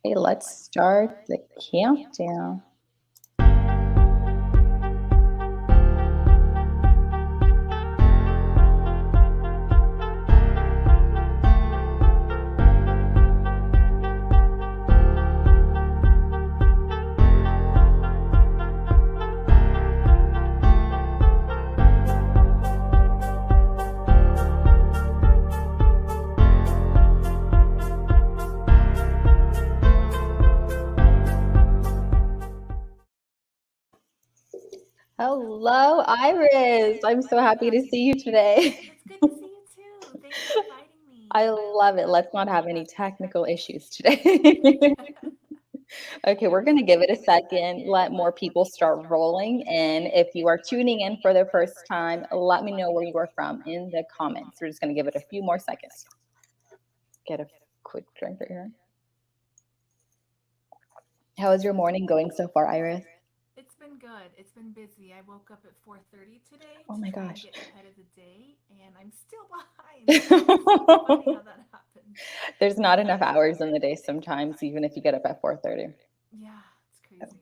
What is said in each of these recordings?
Okay, let's start the countdown. Hello, Iris. I'm so happy to see you today. It's good to see you too. Thanks for inviting me. I love it. Let's not have any technical issues today. Okay, we're going to give it a second, let more people start rolling. And if you are tuning in for the first time, let me know where you are from in the comments. We're just going to give it a few more seconds. Get a quick drink right here. How is your morning going so far, Iris? It's been good. It's been busy. I woke up at 4:30 today Oh to my try and gosh. get ahead of the day, and I'm still behind. So it's funny how that happens. There's not enough hours in the day sometimes, even if you get up at 4:30. Yeah, it's crazy.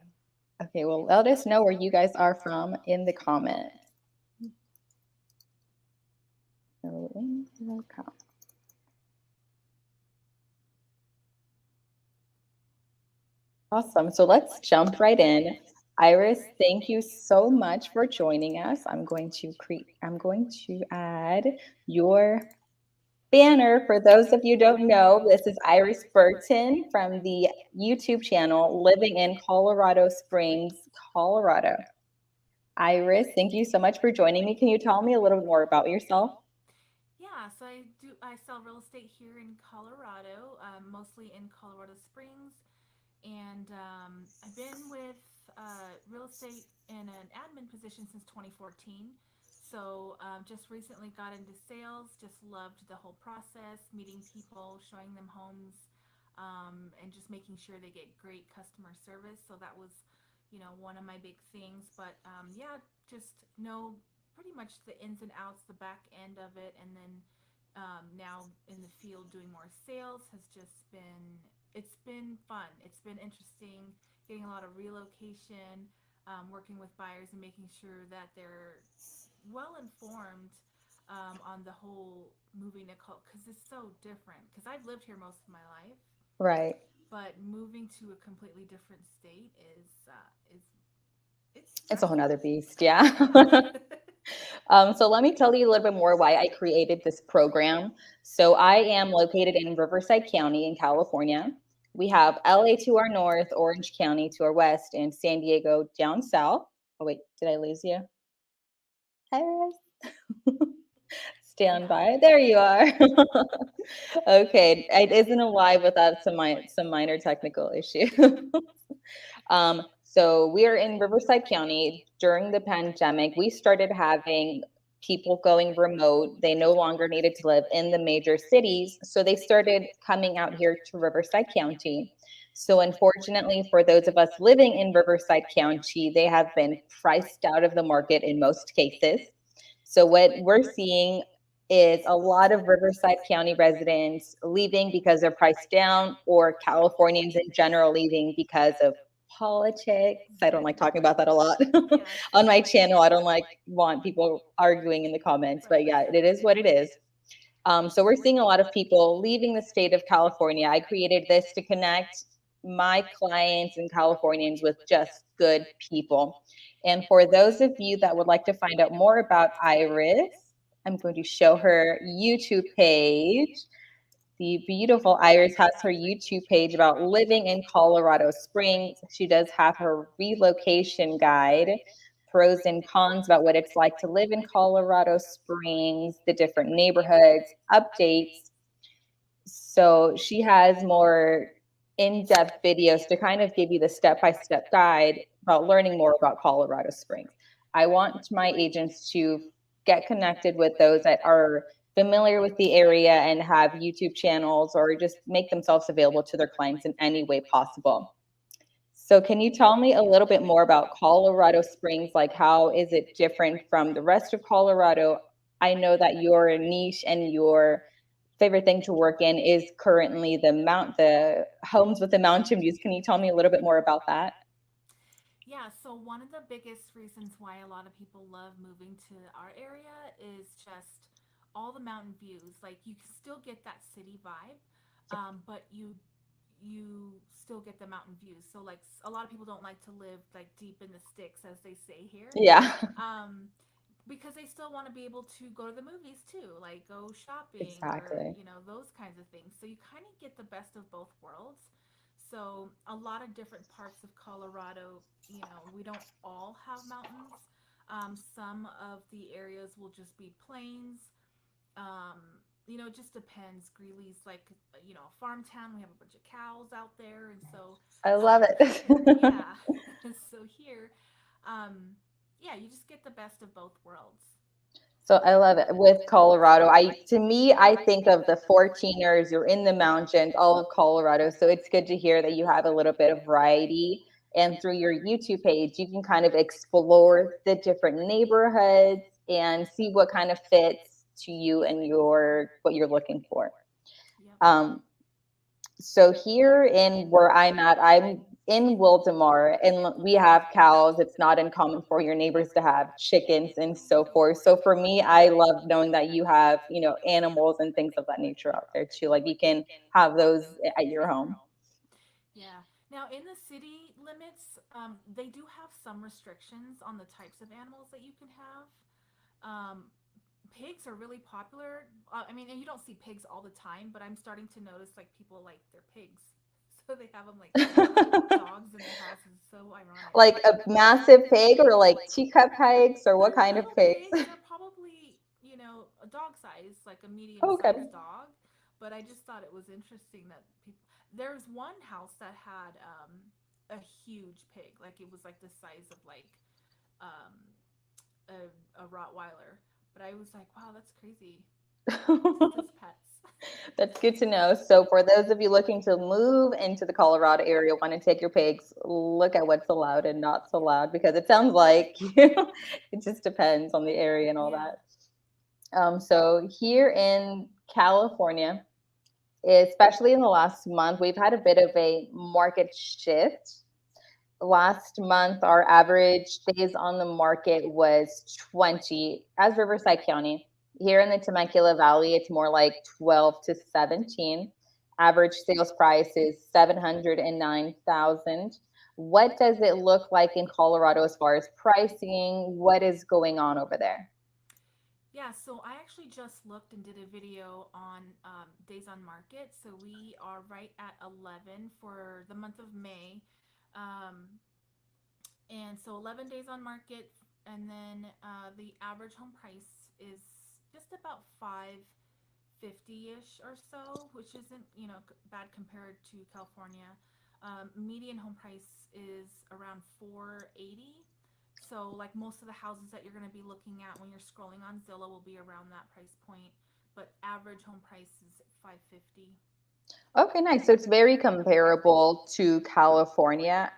Okay, well, let us know where you guys are from in the comments. Awesome. So let's jump right in. Iris, thank you so much for joining us. I'm going to add your banner. For those of you who don't know, this is Iris Burton from the YouTube channel Living in Colorado Springs, Colorado. Iris, thank you so much for joining me. Can you tell me a little more about yourself? Yeah, so I sell real estate here in Colorado, mostly in Colorado Springs, and I've been with real estate in an admin position since 2014. So just recently got into sales. Just loved the whole process, meeting people, showing them homes, and just making sure they get great customer service. So that was, one of my big things. But yeah, just know pretty much the ins and outs, the back end of it, and then now in the field doing more sales has just been it's been fun. It's been interesting getting a lot of relocation, working with buyers and making sure that they're well informed on the whole moving to because it's so different. Because I've lived here most of my life, Right. but moving to a completely different state is it's It's a whole stressful. nother beast. Yeah. So let me tell you a little bit more why I created this program. So I am located in Riverside County in California. We have LA to our north, Orange County to our west, and San Diego down south. Oh wait, did I lose you? Iris? Stand Yeah. by. There you are. Okay, it isn't a live without some minor technical issue. So we are in Riverside County. During the pandemic, we started having people going remote. They no longer needed to live in the major cities, so they started coming out here to Riverside County. So unfortunately, for those of us living in Riverside County, they have been priced out of the market in most cases. So what we're seeing is a lot of Riverside County residents leaving because they're priced down, or Californians in general leaving because of politics. I don't like talking about that a lot Yes. on my channel. I don't like want people arguing in the comments, but Right. yeah, it is what it is. So we're seeing a lot of people leaving the state of California. I created this to connect my clients and Californians with just good people. And for those of you that would like to find out more about Iris, I'm going to show her YouTube page. The beautiful Iris has her YouTube page about living in Colorado Springs. She does have her relocation guide, pros and cons about what it's like to live in Colorado Springs, the different neighborhoods, updates. So she has more in depth videos to kind of give you the step by step guide about learning more about Colorado Springs. I want my agents to get connected with those that are familiar with the area and have YouTube channels, or just make themselves available to their clients in any way possible. So can you tell me a little bit more about Colorado Springs? Like, how is it different from the rest of Colorado? I know that your niche and your favorite thing to work in is currently the homes with the mountain views. Can you tell me a little bit more about that? Yeah, so one of the biggest reasons why a lot of people love moving to our area is just all the mountain views. Like you can still get that city vibe, but you still get the mountain views. So like a lot of people don't like to live like deep in the sticks, as they say here. Yeah, Um, because they still want to be able to go to the movies too, like go shopping or, exactly. those kinds of things. So you kind of get the best of both worlds. So a lot of different parts of Colorado, we don't all have mountains. Some of the areas will just be plains. It just depends. Greeley's like, a farm town. We have a bunch of cows out there. And so I love here, it. yeah. So here, um, yeah, you just get the best of both worlds. So I love it with Colorado. To me, I think of the 14ers, you're in the mountains, all of Colorado. So it's good to hear that you have a little bit of variety. And through your YouTube page, you can kind of explore the different neighborhoods and see what kind of fits to you and your what you're looking for. Yep. Um, so here in where I'm in Wildemar, and we have cows. It's not uncommon for your neighbors to have chickens and so forth. So for me, I love knowing that you have, animals and things of that nature out there too. Like you can have those at your home. Yeah. Now, in the city limits, they do have some restrictions on the types of animals that you can have. Um, Pigs are really popular. I mean, and you don't see pigs all the time, but I'm starting to notice like people like their pigs, so they have them like dogs in their houses. So ironic. Like a massive pig or like teacup pigs or what They're kind of little pigs? pigs. They're probably, a dog size, like a medium Okay. sized dog. But I just thought it was interesting that people. There's one house that had a huge pig, like it was like the size of like um, a Rottweiler. But I was like, wow, that's crazy. Just as pets. That's good to know. So, for those of you looking to move into the Colorado area, want to take your pigs, look at what's allowed and not allowed because it sounds like it just depends on the area and all Yeah. that. So, here in California, especially in the last month, we've had a bit of a market shift. Last month, our average days on the market was 20 as Riverside County. Here in the Temecula Valley, it's more like 12 to 17. Average sales price is 709,000. What does it look like in Colorado as far as pricing? What is going on over there? Yeah, so I actually just looked and did a video on days on market. So we are right at 11 for the month of May. Um, and so 11 days on market. And then the average home price is just about 550-ish or so, which isn't, bad compared to California. Median home price is around 480. So like most of the houses that you're going to be looking at when you're scrolling on Zillow will be around that price point, but average home price is 550. Okay, nice. So it's very comparable to California.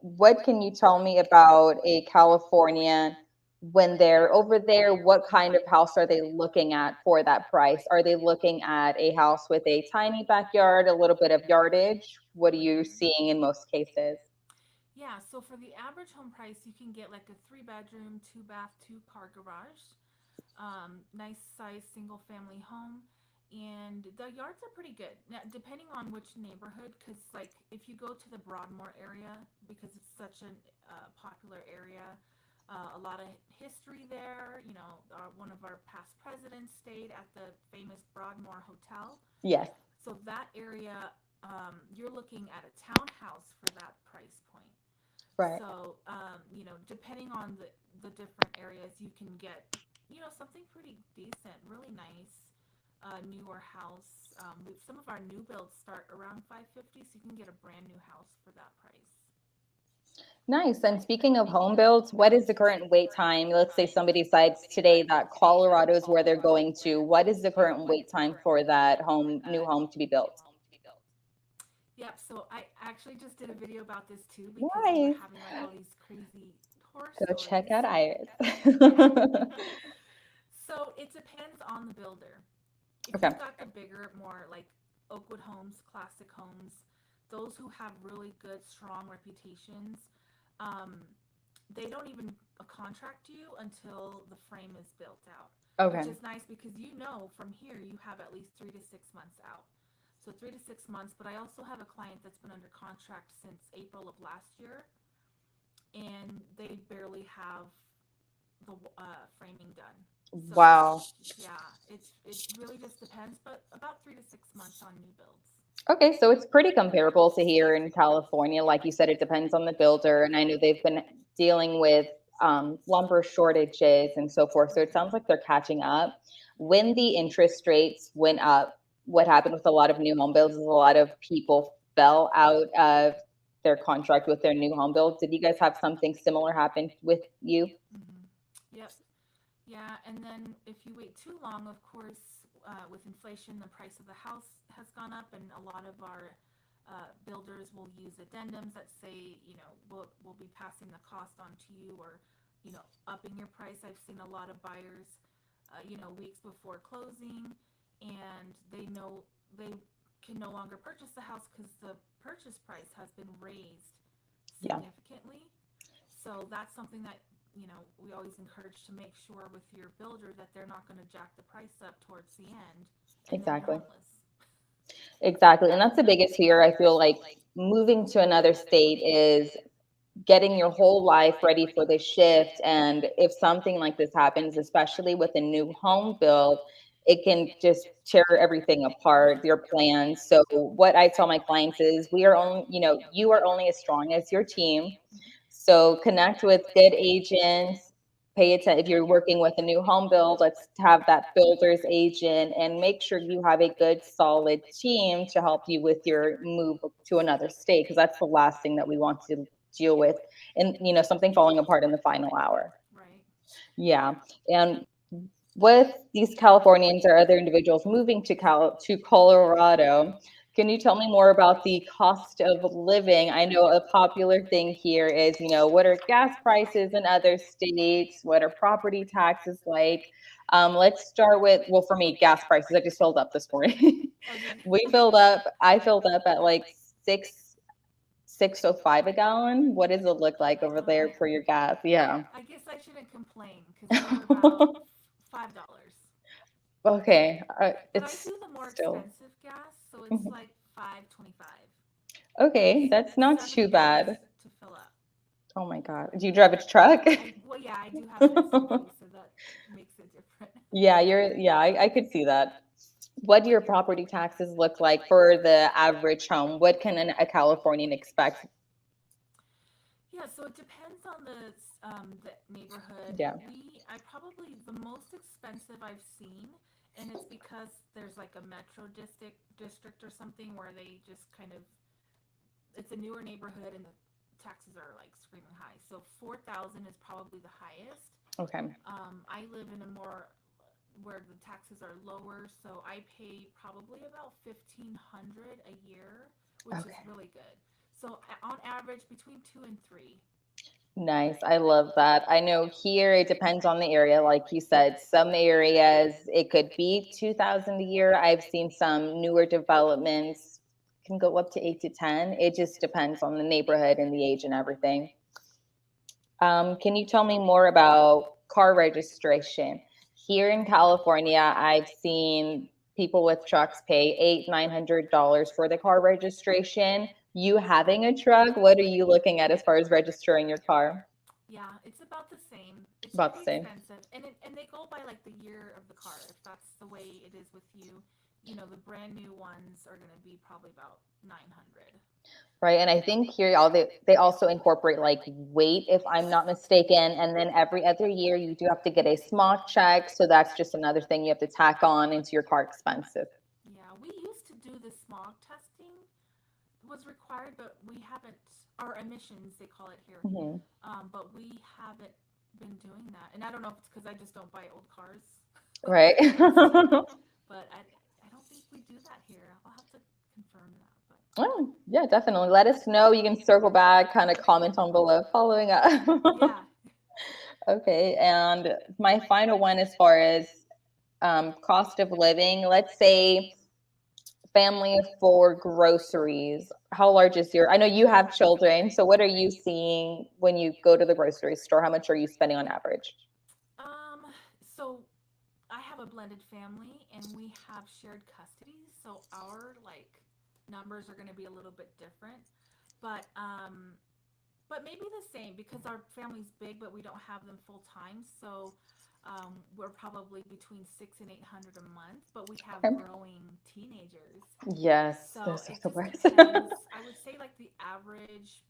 What can you tell me about a Californian when they're over there? What kind of house are they looking at for that price? Are they looking at a house with a tiny backyard, a little bit of yardage? What are you seeing in most cases? Yeah, so for the average home price, you can get like a 3 bedroom, 2 bath, 2 car garage, nice size single family home. And the yards are pretty good. Now, depending on which neighborhood, because like if you go to the Broadmoor area, because it's such a popular area, a lot of history there. One of our past presidents stayed at the famous Broadmoor Hotel. Yes. So that area, you're looking at a townhouse for that price point. Right. So, depending on the different areas, you can get, something pretty decent, really nice, newer house. Some of our new builds start around 550, so you can get a brand new house for that price. Nice. And speaking of home builds, what is the current wait time? Let's say somebody decides today that Colorado is where they're going to. What is the current wait time for that new home to be built? Yep. So I actually just did a video about this too because we were Nice. having like all these crazy horror Go check stories. out Iris. Yeah. So it depends on the builder. If Okay. you've got the bigger, more like Oakwood homes, classic homes, those who have really good, strong reputations, um, they don't even contract you until the frame is built out, which Okay. is nice because from here you have at least 3 to 6 months out. So 3 to 6 months, but I also have a client that's been under contract since April of last year, and they barely have the framing done. So Wow. yeah, it really just depends, but about 3 to 6 months on new builds. Okay, so it's pretty comparable to here in California. Like you said, it depends on the builder, and I know they've been dealing with lumber shortages and so forth. So it sounds like they're catching up. When the interest rates went up, what happened with a lot of new home builds is a lot of people fell out of their contract with their new home builds. Did you guys have something similar happen with you? Mm-hmm. Yep. Yeah, and then if you wait too long, of course, with inflation, the price of the house has gone up, and a lot of our builders will use addendums that say, we'll be passing the cost on to you, or, upping your price. I've seen a lot of buyers, weeks before closing, and they know they can no longer purchase the house because the purchase price has been raised Yeah, significantly. So that's something that we always encourage to make sure with your builder that they're not going to jack the price up towards the end and then you're exactly. homeless. Exactly. And that's the biggest fear. I feel like moving to another state is getting your whole life ready for the shift. And if something like this happens, especially with a new home build, it can just tear everything apart, your plans. So what I tell my clients is we are only, you are only as strong as your team. So connect with good agents, pay attention. If you're working with a new home build, let's have that builder's agent and make sure you have a good, solid team to help you with your move to another state, because that's the last thing that we want to deal with. And, something falling apart in the final hour. Right. Yeah. And with these Californians or other individuals moving to Colorado, can you tell me more about the cost of living? I know a popular thing here is, what are gas prices in other states? What are property taxes like? Let's start with, well, for me, gas prices. I just filled up this morning. Oh, did you? I filled up at like 6.05 a gallon. What does it look like over there Oh, for your gas? Yeah. I guess I shouldn't complain because we're about $5. Okay. But I It's do the more still. expensive gas, so it's Mhm. like 5.25. So Okay, that's it's not too $7 bad. to fill up. Oh my God. Do you drive a truck? Well, yeah, I do have an SUV, so that makes it different. I could see that. What do your property taxes look like for the average home? What can a Californian expect? Yeah, so it depends on the neighborhood. Yeah. I probably the most expensive I've seen, and it's because there's like a metro district or something where they just kind of it's a newer neighborhood and the taxes are like screaming high. So 4,000 is probably the highest. Okay. I live in a more where the taxes are lower, so I pay probably about 1,500 a year, which is Okay. really good. So on average, between 2 and 3. Nice. I love that. I know here it depends on the area. Like you said, some areas it could be 2,000 a year. I've seen some newer developments can go up to 8 to 10. It just depends on the neighborhood and the age and everything. Can you tell me more about car registration? Here in California, I've seen people with trucks pay $900 for the car registration. You having a truck, what are you looking at as far as registering your car? Yeah, it's about the same. It's About the pretty same. expensive, and they go by like the year of the car. If that's the way it is with you, the brand new ones are gonna be probably about 900. Right. And I think here all they also incorporate like weight, if I'm not mistaken. And then every other year you do have to get a small check. So that's just another thing you have to tack on into your car expensive. Yeah, we used to do the smog testing was required, but we haven't. Our emissions, they call it here, Mhm. but we haven't been doing that. And I don't know if it's because I just don't buy old cars with Right. good taste, but I don't think we do that here. I'll have to confirm that. But Oh, yeah, definitely. Let us know. You can circle back, kind of comment on below, following up. yeah, Okay. And my final one, as far as cost of living, let's say family of four, groceries. How large is your? I know you have children, so what are you seeing when you go to the grocery store? How much are you spending on average? Um, so I have a blended family and we have shared custody, so our like numbers are going to be a little bit different. But but maybe the same because our family's big, but we don't have them full time. So we're probably between 600 and 800 a month, but we have Okay. growing teenagers. Yes, So those are it the just worst. depends. I would say like the average,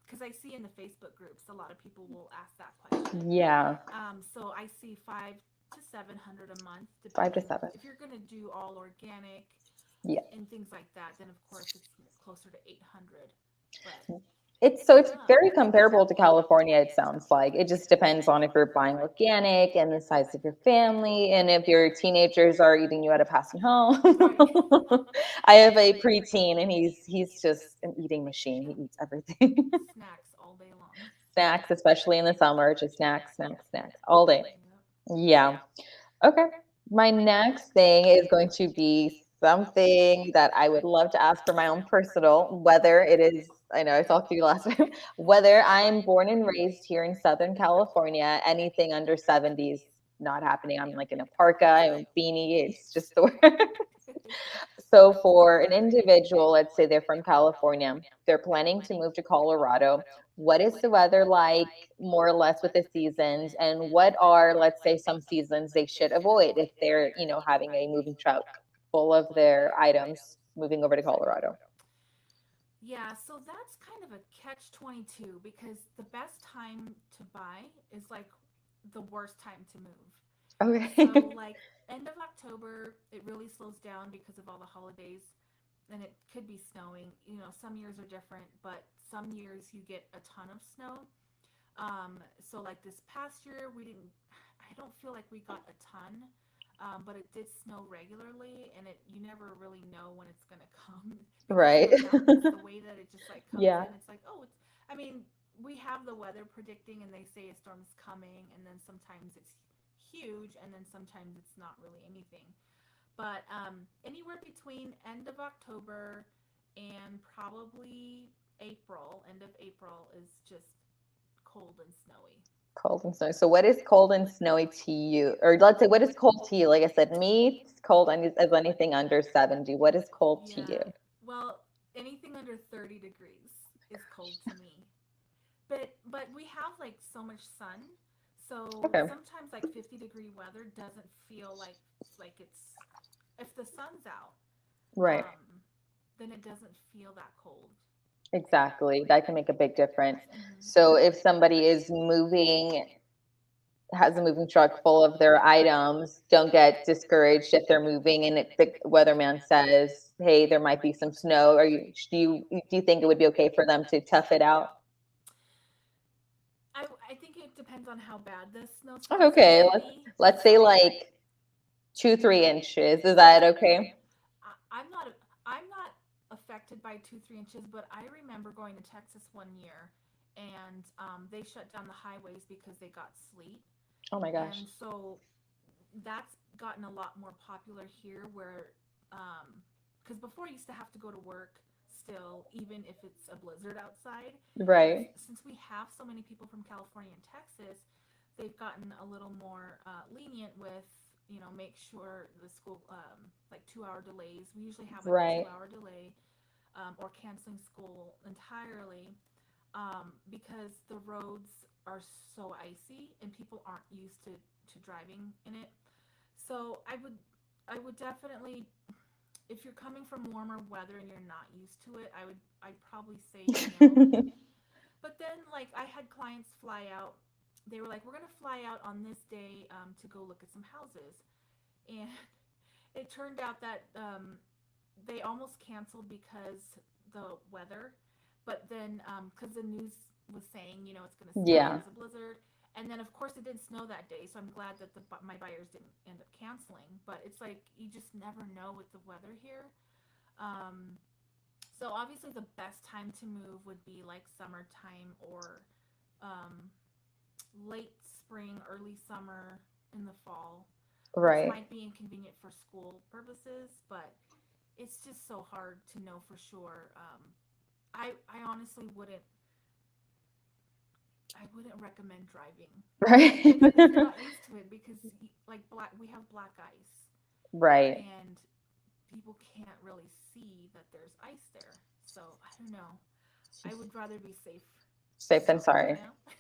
because I see in the Facebook groups a lot of people will ask that question. Yeah, So I see 5 to 700 a month, 5 to depending. 7. If you're gonna do all organic Yeah. and things like that, then of course it's closer to 800. But It's it's so it's gone up. very comparable to California, it sounds like. It just depends on if you're buying organic and the size of your family and if your teenagers are eating you out of house and home. Right. I have a preteen and he's just an eating machine. He eats everything. Snacks all day long. Snacks, especially in the summer, just snacks, snacks, snacks all day. Yep. Yeah. Okay. My next thing is going to be something that I would love to ask for my own personal, whether it is, I know I talked to you last time, whether I'm born and raised here in Southern California, anything under 70s not happening. I'm like in a parka, I'm a beanie. It's just the word. So for an individual, let's say they're from California, they're planning to move to Colorado. What is the weather like, more or less, with the seasons? And what are, let's say, some seasons they should avoid if they're, having a moving truck full of their items moving over to Colorado? Yeah, so that's kind of a catch 22 because the best time to buy is like the worst time to move. So, Okay. like end of October, it really slows down because of all the holidays and it could be snowing. Some years are different, but some years you get a ton of snow. So like this past year, I don't feel like we got a ton, but it did snow regularly, and you never really know when it's gonna come because in Right. the mountains, the way that it just like comes Yeah. in, it's like, oh, I mean, we have the weather predicting, and they say a storm's coming, and then sometimes it's huge, and then sometimes it's not really anything. But anywhere between end of October and probably April, end of April is just cold and snowy. Cold and snowy. So what is cold and snowy to you? Or let's say, what is cold to you? Like I said, me, it's cold as anything under 70. What is cold to you? Yeah. Well, anything under 30 degrees is cold to me. But we have like so much sun. So Okay. sometimes like 50-degree weather doesn't feel like it's if the sun's out, Right. um then it doesn't feel that cold. Exactly. That can make a big difference. Mhm. So if somebody is moving, has a moving truck full of their items, don't get discouraged if they're moving and the weatherman says, "Hey, there might be some snow." Do you think it would be okay for them to tough it out? I think it depends on how bad the snowstorm's Okay, going to let's be. let's say So like 2, 3 inches. Is that okay? I'm not affected by 2 3 inches, but I remember going to Texas one year, and they shut down the highways because they got sleet, Oh my gosh. and so that's gotten a lot more popular here. Where because before I used to have to go to work still, even if it's a blizzard outside, but Right. since we have so many people from California and Texas, they've gotten a little more lenient with make sure the school like 2 hour delays. We usually have like a two Right. hour delay, or canceling school entirely, because the roads are so icy and people aren't used to driving in it. So I would definitely, if you're coming from warmer weather and you're not used to it, I'd probably say no. But then, like, I had clients fly out. They were like, "We're gonna fly out on this day to go look at some houses," and it turned out that they almost canceled because the weather. But then, because the news was saying, it's gonna snow, Yeah. there's a blizzard, and then of course it didn't snow that day. So I'm glad that my buyers didn't end up canceling. But it's like you just never know with the weather here. Um, so obviously the best time to move would be like summertime or um, late spring, early summer in the fall. which Right. might be inconvenient for school purposes, but it's just so hard to know for sure. I honestly wouldn't recommend driving Right. if you're not used to it because like we have black ice Right. and people can't really see that there's ice there. So I don't know. I would rather be safe than Safe than sorry,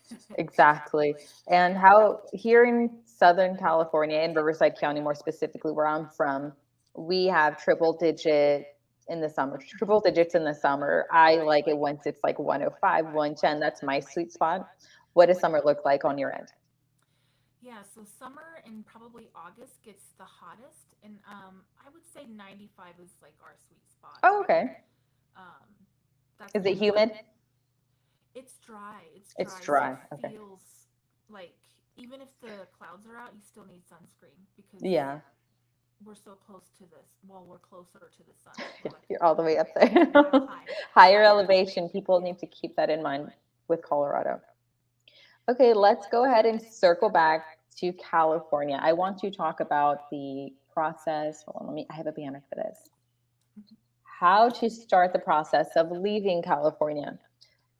sorry. Exactly. And how here in Southern California, in Riverside County, more specifically, where I'm from, we have triple digit in the summer, triple digits in the summer. I like it once it's like 105, 110. That's my sweet spot. What does summer look like on your end? Yeah, so summer and probably August gets the hottest, and I would say 95 is like our sweet spot. Oh, okay. Um, that's Is it kind of like humid? it's dry. It's It's dry, so it dry. Okay. feels like even if the clouds are out, you still need sunscreen because Yeah. we're so close to this. Well, we're closer to the sun. We're like You're all the way up there. a mile high. Higher elevation. People need to keep that in mind with Colorado. Okay, let's go ahead and circle back to California. I want to talk about the process. Hold on, I have a banner for this. How to start the process of leaving California.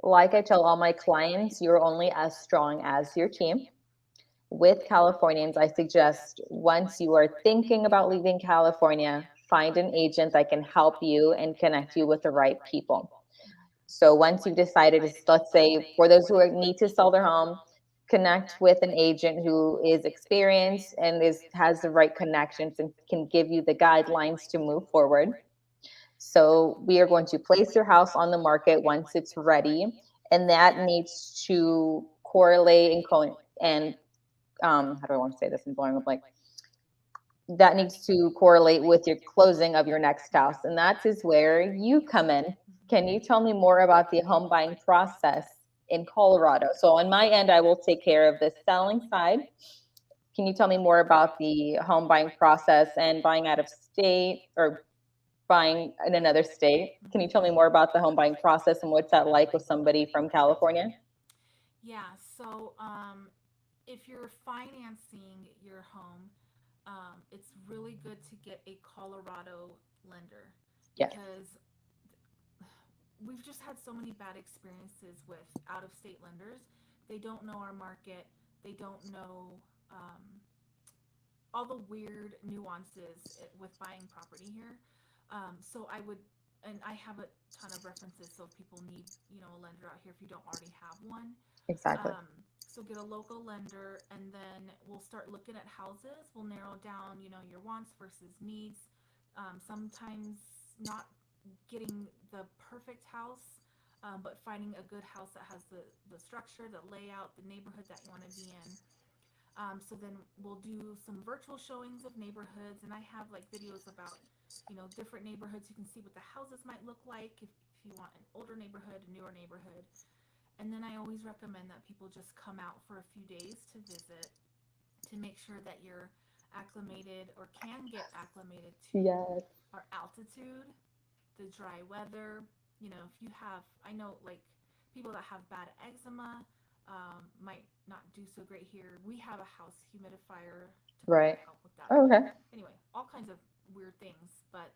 Like I tell all my clients, you're only as strong as your team. With Californians, I suggest once you are thinking about leaving California, find an agent that can help you and connect you with the right people. So once you've decided, let's say for those who need to sell their home, connect with an agent who is experienced and has the right connections and can give you the guidelines to move forward. So we are going to place your house on the market once it's ready, and that needs to correlate and how do I want to say this? I'm blowing up like that needs to correlate with your closing of your next house, and that is where you come in. Can you tell me more about the home buying process in Colorado? So on my end, I will take care of the selling side. Can you tell me more about the home buying process and buying out of state or buying in another state? Can you tell me more about the home buying process and what's that like with somebody from California? Yeah, so if you're financing your home, it's really good to get a Colorado lender Yes. because we've just had so many bad experiences with out of state lenders. They don't know our market, they don't know um, all the weird nuances with buying property here. So I would, and I have a ton of references. So if people need, a lender out here, if you don't already have one, Exactly. um, so get a local lender, and then we'll start looking at houses. We'll narrow down, your wants versus needs. Sometimes not getting the perfect house, but finding a good house that has the structure, the layout, the neighborhood that you want to be in. So then we'll do some virtual showings of neighborhoods, and I have like videos about, different neighborhoods. You can see what the houses might look like if you want an older neighborhood, a newer neighborhood. And then I always recommend that people just come out for a few days to visit to make sure that you're acclimated or can get acclimated to Yes. our altitude, the dry weather. If you have, I know like people that have bad eczema might not do so great here. We have a house humidifier to kind of Right. help with that. Oh, But okay. anyway, all kinds of weird things. But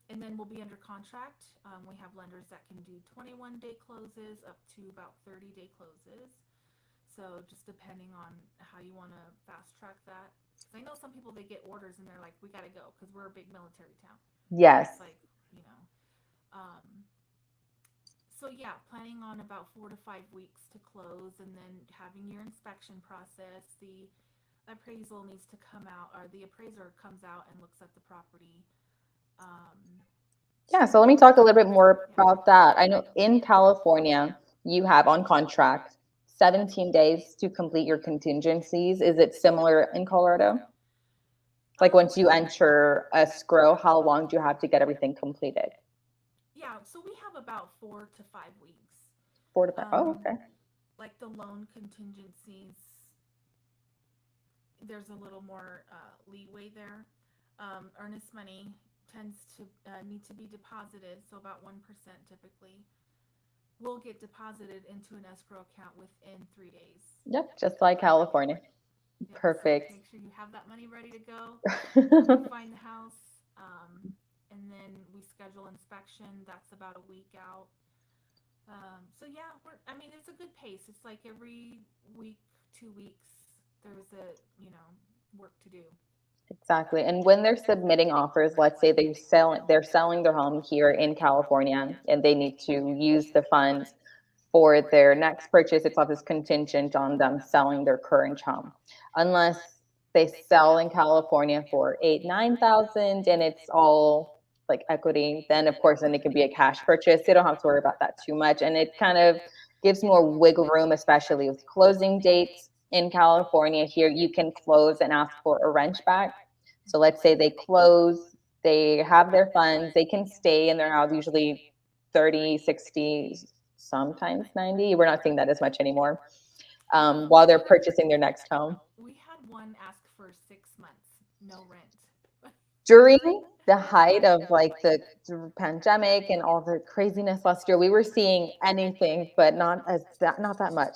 and then we'll be under contract. We have lenders that can do 21-day closes up to about 30-day closes. So just depending on how you want to fast track that. Because I know some people, they get orders and they're like, we got to go because we're a big military town. So Yes. it's like, you know. So yeah, planning on about 4 to 5 weeks to close, and then having your inspection process. The appraisal needs to come out, or the appraiser comes out and looks at the property. Um, Yeah, so let me talk a little bit more yeah. about that. I know in California, you have on contract 17 days to complete your contingencies. Is it similar in Colorado? Like Um, once you enter escrow, how long do you have to get everything completed? yeah. So we have about 4 to 5 weeks. 4 to 5. Oh, Um, okay. like the loan contingencies, there's a little more leeway there. Earnest money tends to need to be deposited, so about 1% typically will get deposited into an escrow account within 3 days. Yep, just like California. Yep. So Perfect. make sure you have that money ready to go when you find the house. And then we schedule inspection. That's about a week out. So yeah, I mean, it's a good pace. It's like every week, 2 weeks, there's work to do. Exactly. And when they're submitting offers, let's say they're selling their home here in California and they need to use the funds for their next purchase. It's always contingent on them selling their current home. Unless they sell in California for 8, 9,000 and it's all like equity, then of course then it can be a cash purchase. They don't have to worry about that too much. And it kind of gives more wiggle room, especially with closing dates in California. Here you can close and ask for a rent back. So let's say they close, they have their funds, they can stay in their house usually 30, 60, sometimes 90. We're not seeing that as much anymore, while they're purchasing their next home. We had one ask for 6 months, no rent. During the height of like the pandemic and all the craziness last year, we were seeing anything, but not that much.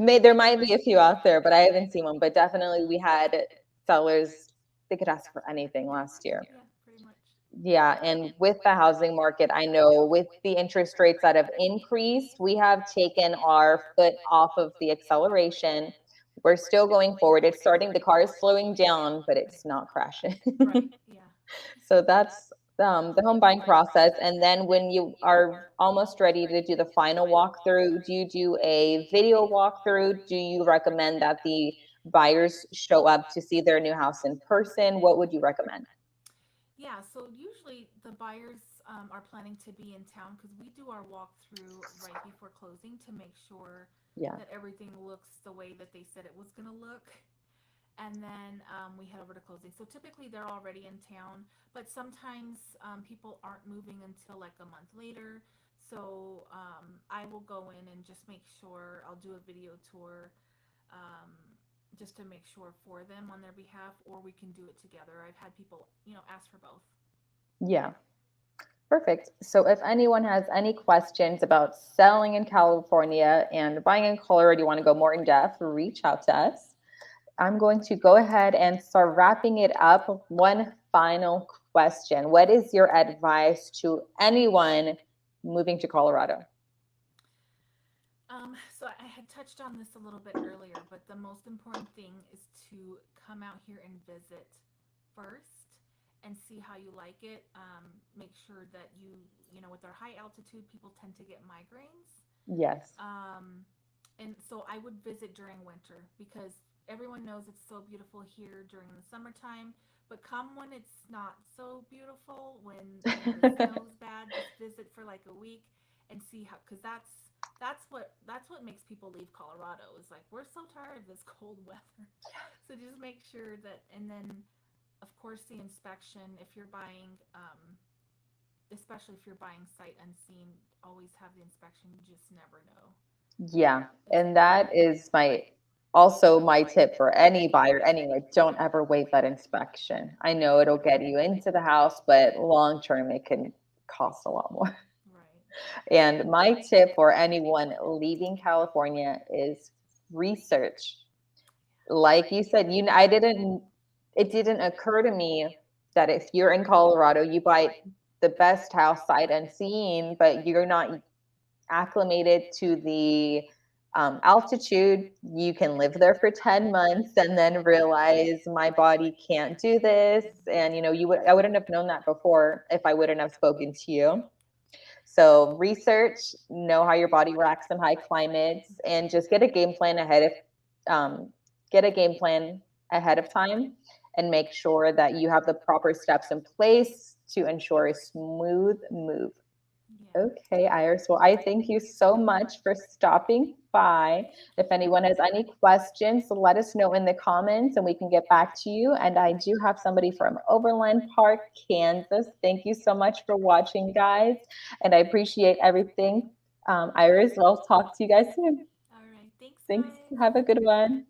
There might be a few out there, but I haven't seen one. But definitely, we had sellers, they could ask for anything last year. Yeah, pretty much. Yeah, and with the housing market, I know with the interest rates that have increased, we have taken our foot off of the acceleration. We're still going forward. It's starting, the car is slowing down, but it's not crashing. Right. Yeah. So that's the home buying process. And then when you are almost ready to do the final walkthrough, do you do a video walkthrough? Do you recommend that the buyers show up to see their new house in person? What would you recommend? Yeah, so usually the buyers are planning to be in town because we do our walkthrough right before closing to make sure Yeah. that everything looks the way that they said it was going to look. And then we head over to closing. So typically they're already in town, but sometimes people aren't moving until like a month later. So I will go in and just make sure I'll do a video tour um, just to make sure for them on their behalf, or we can do it together. I've had people, ask for both. Yeah. Perfect. So if anyone has any questions about selling in California and buying in Colorado, you want to go more in depth, reach out to us. I'm going to go ahead and start wrapping it up. One final question. What is your advice to anyone moving to Colorado? So I had touched on this a little bit earlier, but the most important thing is to come out here and visit first and see how you like it. Make sure that with our high altitude, people tend to get migraines. Yes. And so I would visit during winter because everyone knows it's so beautiful here during the summertime. But come when it's not so beautiful, when the snow's bad, just visit for like a week and see how, because that's what makes people leave Colorado is like we're so tired of this cold weather. So just make sure that, and then of course the inspection. If you're buying, especially if you're buying sight unseen, always have the inspection. You just never know. Yeah. And that is my tip for any buyer anyway. Don't ever wait that inspection. I know it'll get you into the house, but long term it can cost a lot more. Right. And my tip for anyone leaving California is research. Like you said, it didn't occur to me that if you're in Colorado, you buy the best house sight unseen, but you're not acclimated to the altitude. You can live there for 10 months and then realize my body can't do this. And I wouldn't have known that before if I wouldn't have spoken to you. So research, know how your body reacts in high climates, and just um, get a game plan ahead of time, and make sure that you have the proper steps in place to ensure a smooth move. Yeah. Okay, Iris. Well, I thank you so much for stopping by. If anyone has any questions, let us know in the comments and we can get back to you. And I do have somebody from Overland Park, Kansas. Thank you so much for watching, guys. And I appreciate everything. Iris, I'll talk to you guys soon. All right. Thanks, Thanks. guys. Have a good one.